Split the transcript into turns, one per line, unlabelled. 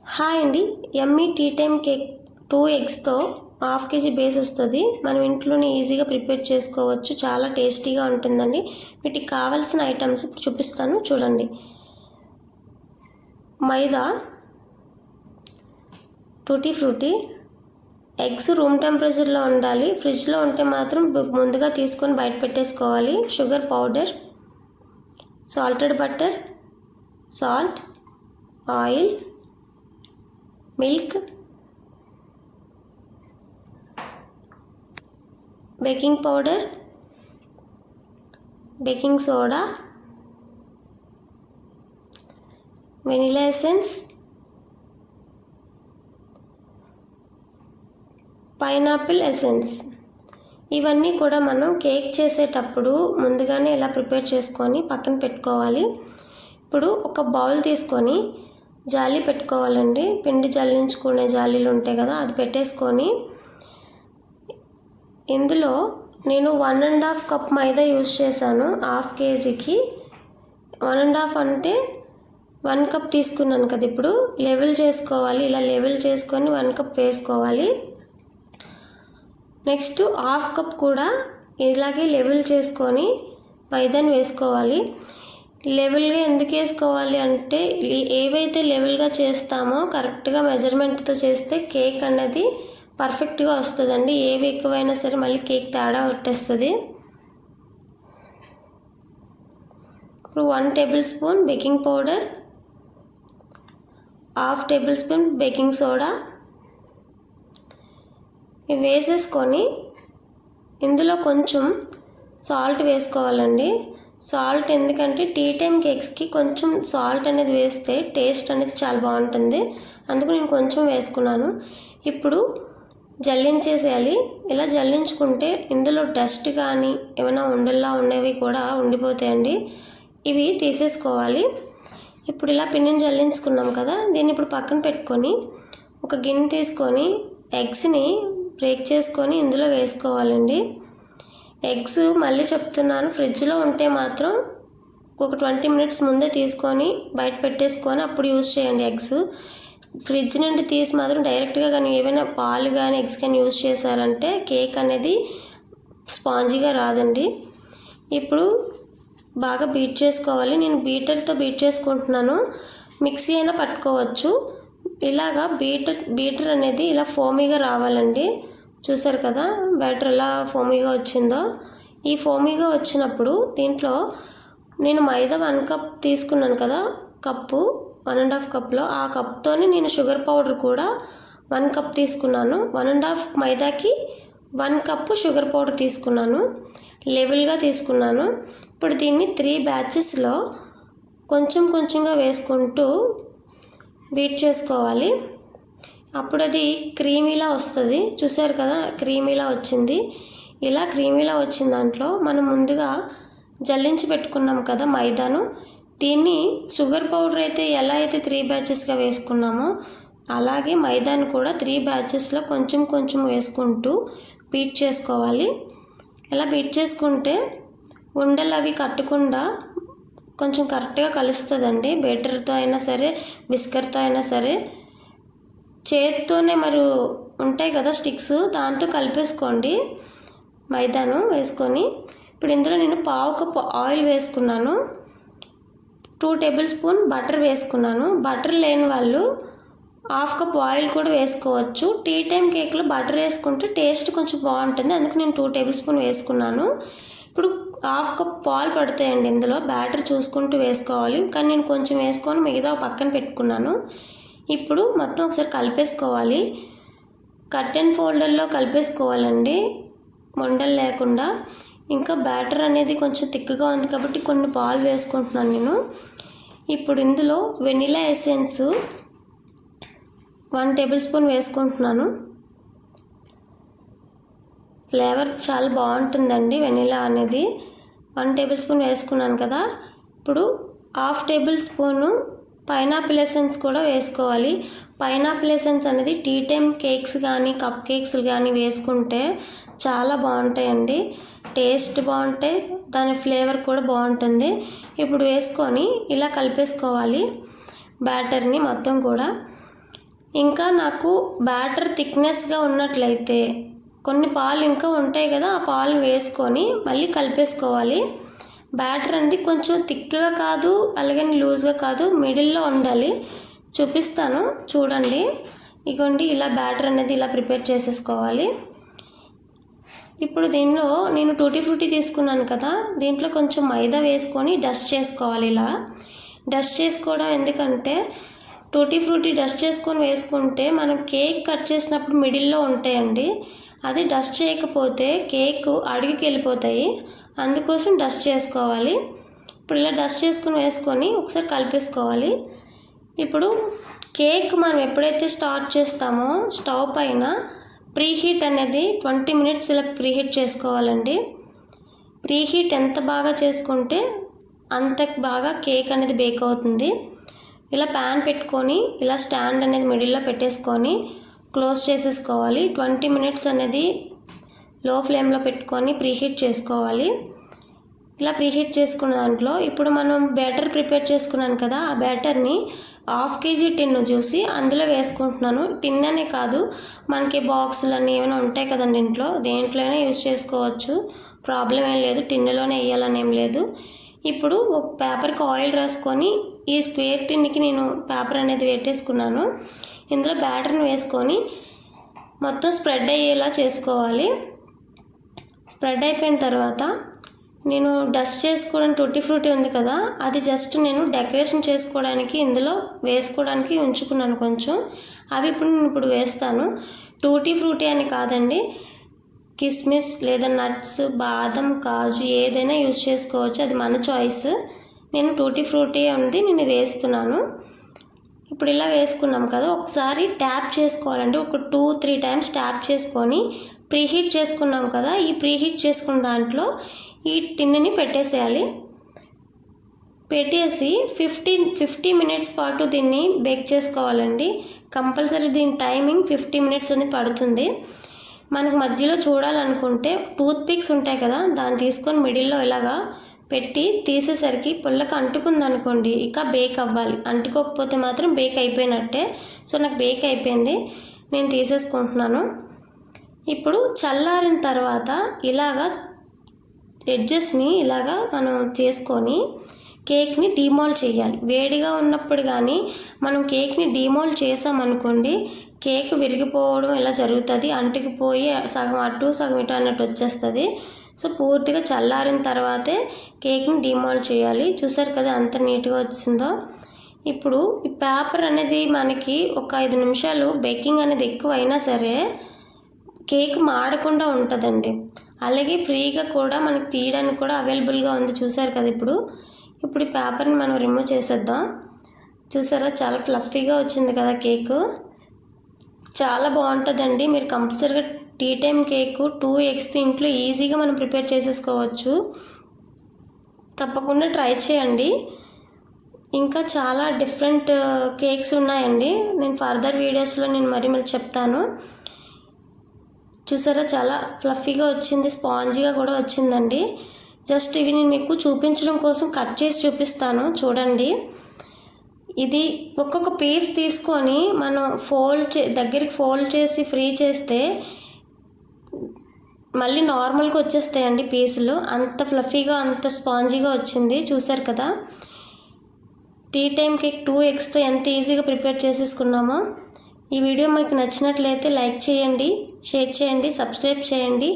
Hi అండి. Yummy tea time cake 2 ఎగ్స్తో half KG base వస్తుంది. మనం ఇంట్లోనే ఈజీగా ప్రిపేర్ చేసుకోవచ్చు. చాలా టేస్టీగా ఉంటుందండి. వీటికి కావాల్సిన ఐటమ్స్ ఇప్పుడు చూపిస్తాను చూడండి. మైదా, టూటీ ఫ్రూటీ, ఎగ్స్ రూమ్ టెంపరేచర్లో ఉండాలి. ఫ్రిడ్జ్లో ఉంటే మాత్రం ముందుగా తీసుకొని బయట పెట్టేసుకోవాలి. Sugar powder, salted butter, salt, oil, milk, baking powder, baking soda, vanilla essence, pineapple essence. ఇవన్నీ కూడా మనం కేక్ చేసేటప్పుడు ముందుగానే ఇలా ప్రిపేర్ చేసుకొని పక్కన పెట్టుకోవాలి. ఇప్పుడు ఒక బౌల్ తీసుకొని జాలి పెట్టుకోవాలండి. పిండి జల్లించుకునే జాలీలు ఉంటాయి కదా, అది పెట్టేసుకొని ఇందులో నేను 1.5 కప్ మైదా యూజ్ చేశాను. హాఫ్ కేజీకి 1.5 అంటే 1 కప్ తీసుకున్నాను కదా. ఇప్పుడు లెవెల్ చేసుకోవాలి. ఇలా లెవెల్ చేసుకొని 1 కప్ వేసుకోవాలి. నెక్స్ట్ హాఫ్ కప్ కూడా ఇలాగే లెవెల్ చేసుకొని మైదాని వేసుకోవాలి. లెవెల్గా ఎందుకు వేసుకోవాలి అంటే ఏవైతే లెవెల్గా చేస్తామో కరెక్ట్గా మెజర్మెంట్తో చేస్తే కేక్ అనేది పర్ఫెక్ట్గా వస్తుందండి. ఏవి ఎక్కువైనా సరే మళ్ళీ కేక్ తేడా కొట్టేస్తుంది. ఇప్పుడు 1 table spoon baking powder, half table spoon baking soda ఇవి వేసేసుకొని ఇందులో కొంచెం సాల్ట్ వేసుకోవాలండి. సాల్ట్ ఎందుకంటే టీ టైమ్ కేక్స్కి కొంచెం సాల్ట్ అనేది వేస్తే టేస్ట్ అనేది చాలా బాగుంటుంది. అందుకు నేను కొంచెం వేసుకున్నాను. ఇప్పుడు జల్లించేసేయాలి. ఇలా జల్లించుకుంటే ఇందులో డస్ట్ కానీ ఏమైనా ఉండల్లా ఉన్నవి కూడా ఉండిపోతాయండి. ఇవి తీసేసుకోవాలి. ఇప్పుడు ఇలా పిండిని జల్లించుకున్నాం కదా, దీన్ని ఇప్పుడు పక్కన పెట్టుకొని ఒక గిన్నె తీసుకొని ఎగ్స్ని బ్రేక్ చేసుకొని ఇందులో వేసుకోవాలండి. ఎగ్స్ మళ్ళీ చెప్తున్నాను, ఫ్రిడ్జ్లో ఉంటే మాత్రం ఒక 20 మినిట్స్ ముందే తీసుకొని బయట పెట్టేసుకొని అప్పుడు యూజ్ చేయండి. ఎగ్స్ ఫ్రిడ్జ్ నుండి తీసి మాత్రం డైరెక్ట్గా కానీ ఏమైనా పాలు కానీ ఎగ్స్ కానీ యూజ్ చేశారంటే కేక్ అనేది స్పాంజీగా రాదండి. ఇప్పుడు బాగా బీట్ చేసుకోవాలి. నేను బీటర్తో బీట్ చేసుకుంటున్నాను. మిక్సీ అయినా పట్టుకోవచ్చు. ఇలాగా బీటర్ అనేది ఇలా ఫోమీగా రావాలండి. చూసారు కదా బ్యాటర్ ఎలా ఫోమీగా వచ్చిందో. ఈ ఫోమీగా వచ్చినప్పుడు దీంట్లో నేను మైదా 1 కప్ తీసుకున్నాను కదా, కప్పు 1.5 కప్లో ఆ కప్తోనే నేను షుగర్ పౌడర్ కూడా 1 కప్ తీసుకున్నాను. 1.5 మైదాకి 1 కప్పు షుగర్ పౌడర్ తీసుకున్నాను. లెవెల్గా తీసుకున్నాను. ఇప్పుడు దీన్ని 3 బ్యాచెస్లో కొంచెం కొంచెంగా వేసుకుంటూ బీట్ చేసుకోవాలి. అప్పుడు అది క్రీమీలా వస్తుంది. చూసారు కదా క్రీమీలా వచ్చింది. ఇలా క్రీమీలా వచ్చిన దాంట్లో మనం ముందుగా జల్లించి పెట్టుకున్నాం కదా మైదాను, దీన్ని షుగర్ పౌడర్ అయితే ఎలా అయితే 3 బ్యాచెస్గా వేసుకున్నామో అలాగే మైదాను కూడా 3 బ్యాచెస్లో కొంచెం కొంచెం వేసుకుంటూ బీట్ చేసుకోవాలి. ఇలా బీట్ చేసుకుంటే ఉండలు అవి కట్టకుండా కొంచెం కరెక్ట్గా కలుస్తుందండి. బేటర్తో అయినా సరే విస్కర్తో అయినా సరే. చేత్తోనే మరి ఉంటాయి కదా స్టిక్స్, దాంతో కలిపేసుకోండి మైదాను వేసుకొని. ఇప్పుడు ఇందులో నేను 1/2 కప్ ఆయిల్ వేసుకున్నాను. 2 టేబుల్ స్పూన్ బటర్ వేసుకున్నాను. బటర్ లేని వాళ్ళు 1/2 కప్ ఆయిల్ కూడా వేసుకోవచ్చు. టీ టైమ్ కేక్లో బటర్ వేసుకుంటే టేస్ట్ కొంచెం బాగుంటుంది. అందుకు నేను 2 టేబుల్ స్పూన్ వేసుకున్నాను. ఇప్పుడు 1/2 కప్ పాలు పడతాయండి. ఇందులో బ్యాటర్ చూసుకుంటూ వేసుకోవాలి. కానీ నేను కొంచెం వేసుకొని మిగతా పక్కన పెట్టుకున్నాను. ఇప్పుడు మొత్తం ఒకసారి కలిపేసుకోవాలి. కట్ అండ్ ఫోల్డర్లో కలిపేసుకోవాలండి, మొండలు లేకుండా. ఇంకా బ్యాటర్ అనేది కొంచెం థిక్గా ఉంది కాబట్టి కొన్ని పాలు వేసుకుంటున్నాను నేను. ఇప్పుడు ఇందులో వెనిలా ఎసెన్స్ 1 టేబుల్ స్పూన్ వేసుకుంటున్నాను. ఫ్లేవర్ చాలా బాగుంటుందండి వెనిలా అనేది. 1 టేబుల్ స్పూన్ వేసుకున్నాను కదా. ఇప్పుడు 1/2 టేబుల్ స్పూను పైనాపిల్ ఎసెన్స్ కూడా వేసుకోవాలి. పైనాపిల్ ఎసెన్స్ అనేది టీ టైమ్ కేక్స్ కానీ కప్ కేక్స్ కానీ వేసుకుంటే చాలా బాగుంటాయండి. టేస్ట్ బాగుంటాయి, దాని ఫ్లేవర్ కూడా బాగుంటుంది. ఇప్పుడు వేసుకొని ఇలా కలిపేసుకోవాలి బ్యాటర్ని మొత్తం కూడా. ఇంకా నాకు బ్యాటర్ థిక్నెస్గా ఉన్నట్లయితే కొన్ని పాలు ఇంకా ఉంటాయి కదా, ఆ పాలు వేసుకొని మళ్ళీ కలిపేసుకోవాలి. బ్యాటర్ అనేది కొంచెం థిక్గా కాదు అలాగే లూజ్గా కాదు, మిడిల్లో ఉండాలి. చూపిస్తాను చూడండి. ఇగోండి ఇలా బ్యాటర్ అనేది ఇలా ప్రిపేర్ చేసేసుకోవాలి. ఇప్పుడు దీనిలో నేను టూటీ ఫ్రూటీ తీసుకున్నాను కదా, దీంట్లో కొంచెం మైదా వేసుకొని డస్ట్ చేసుకోవాలి. ఇలా డస్ట్ చేసుకోవడం ఎందుకంటే టూటీ ఫ్రూటీ డస్ట్ చేసుకొని వేసుకుంటే మనం కేక్ కట్ చేసినప్పుడు మిడిల్లో ఉంటాయండి, అది డస్ట్ చేయకపోతే కేక్ అడుగుకి వెళ్ళిపోతాయి, అందుకోసం డస్ట్ చేసుకోవాలి. ఇప్పుడు ఇలా డస్ట్ చేసుకొని వేసుకొని ఒకసారి కలిపేసుకోవాలి. ఇప్పుడు కేక్ మనం ఎప్పుడైతే స్టార్ట్ చేస్తామో స్టవ్ పైన ప్రీహీట్ అనేది 20 మినిట్స్ ఇలా ప్రీహీట్ చేసుకోవాలండి. ప్రీహీట్ ఎంత బాగా చేసుకుంటే అంత బాగా కేక్ అనేది బేక్ అవుతుంది. ఇలా ప్యాన్ పెట్టుకొని ఇలా స్టాండ్ అనేది మిడిల్లో పెట్టేసుకొని క్లోజ్ చేసేసుకోవాలి. 20 మినిట్స్ అనేది లో ఫ్లేమ్లో పెట్టుకొని ప్రీహీట్ చేసుకోవాలి. ఇలా ప్రీహీట్ చేసుకున్న దాంట్లో ఇప్పుడు మనం బ్యాటర్ ప్రిపేర్ చేసుకున్నాను కదా, ఆ బ్యాటర్ని 1/2 kg టిన్ను చూసి అందులో వేసుకుంటున్నాను. టిన్ అనే కాదు, మనకి బాక్సులు అన్నీ ఏమైనా ఉంటాయి కదండి ఇంట్లో, దేంట్లో అయినా యూజ్ చేసుకోవచ్చు, ప్రాబ్లం ఏం లేదు, టిన్నులోనే వేయాలని ఏం లేదు. ఇప్పుడు ఒక పేపర్కి ఆయిల్ రాసుకొని ఈ స్క్వేర్ టిన్కి నేను పేపర్ అనేది పెట్టేసుకున్నాను. ఇందులో బ్యాటర్ని వేసుకొని మొత్తం స్ప్రెడ్ అయ్యేలా చేసుకోవాలి. స్ప్రెడ్ అయిపోయిన తర్వాత నేను డస్ట్ చేసుకోవడానికి టూటీ ఫ్రూటీ ఉంది కదా, అది జస్ట్ నేను డెకరేషన్ చేసుకోవడానికి ఇందులో వేసుకోవడానికి ఉంచుకున్నాను కొంచెం, అవి ఇప్పుడు వేస్తాను. టూటీ ఫ్రూటీ అని కాదండి, కిస్మిస్ లేదా నట్స్, బాదం, కాజు ఏదైనా యూజ్ చేసుకోవచ్చు, అది మన చాయిస్. నేను టూటీ ఫ్రూటీ ఉంది నేను వేస్తున్నాను. ఇప్పుడు ఇలా వేసుకున్నాం కదా, ఒకసారి ట్యాప్ చేసుకోవాలండి, ఒక 2-3 టైమ్స్ ట్యాప్ చేసుకొని ప్రీహీట్ చేసుకున్నాం కదా, ఈ ప్రీహీట్ చేసుకున్న దాంట్లో ఈ టిన్ని పెట్టేసేయాలి. పెట్టేసి 50 మినిట్స్ పాటు దీన్ని బేక్ చేసుకోవాలండి. కంపల్సరీ దీని టైమింగ్ 50 మినిట్స్ అనేది పడుతుంది. మనకు మధ్యలో చూడాలనుకుంటే టూత్ పిక్స్ ఉంటాయి కదా, దాన్ని తీసుకొని మిడిల్లో ఇలాగా పెట్టి తీసేసరికి పుల్లకి అంటుకుంది అనుకోండి, ఇక బేక్ అవ్వాలి. అంటుకోకపోతే మాత్రం బేక్ అయిపోయినట్టే. సో నాకు బేక్ అయిపోయింది, నేను తీసేసుకుంటున్నాను. ఇప్పుడు చల్లారిన తర్వాత ఇలాగా ఎడ్జెస్ని ఇలాగా మనం చేసుకొని కేక్ని డీమోల్డ్ చేయాలి. వేడిగా ఉన్నప్పుడు కానీ మనం కేక్ని డీమోల్డ్ చేసామనుకోండి, కేక్ విరిగిపోవడం ఇలా జరుగుతుంది, అంటుకుపోయి సగం అటు సగం ఇటు అన్నట్టు వచ్చేస్తుంది. సో పూర్తిగా చల్లారిన తర్వాతే కేక్ని డీమోల్డ్ చేయాలి. చూసారు కదా అంత నీట్గా వచ్చిందో. ఇప్పుడు ఈ పేపర్ అనేది మనకి ఒక 5 నిమిషాలు బేకింగ్ అనేది ఎక్కువ అయినా సరే కేక్ మాడకుండా ఉంటుందండి. అలాగే ఫ్రీగా కూడా మనకి తీయడానికి కూడా అవైలబుల్గా ఉంది. చూసారు కదా ఇప్పుడు ఈ పేపర్ని మనం రిమూవ్ చేసేద్దాం. చూసారా చాలా ఫ్లఫీగా వచ్చింది కదా కేకు, చాలా బాగుంటుందండి. మీరు కంపల్సరీగా టీ టైం కేకు 2 eggs ఇంట్లో ఈజీగా మనం ప్రిపేర్ చేసేసుకోవచ్చు. తప్పకుండా ట్రై చేయండి. ఇంకా చాలా డిఫరెంట్ కేక్స్ ఉన్నాయండి, నేను ఫర్దర్ వీడియోస్లో నేను మళ్ళీ చెప్తాను. చూసారా చాలా ఫ్లఫీగా వచ్చింది, స్పాంజీగా కూడా వచ్చిందండి. జస్ట్ ఇవి నేను మీకు చూపించడం కోసం కట్ చేసి చూపిస్తాను చూడండి. ఇది ఒక్కొక్క పీస్ తీసుకొని మనం దగ్గరికి ఫోల్డ్ చేసి ఫ్రీ చేస్తే మళ్ళీ నార్మల్గా వచ్చేస్తాయండి పీసులు. అంత ఫ్లఫీగా అంత స్పాంజీగా వచ్చింది. చూసారు కదా టీ టైం కేక్ 2 eggsతో ఎంత ఈజీగా ప్రిపేర్ చేసేసుకున్నామో. ఈ వీడియో మీకు నచ్చినట్లయితే లైక్ చేయండి, షేర్ చేయండి, సబ్స్క్రైబ్ చేయండి.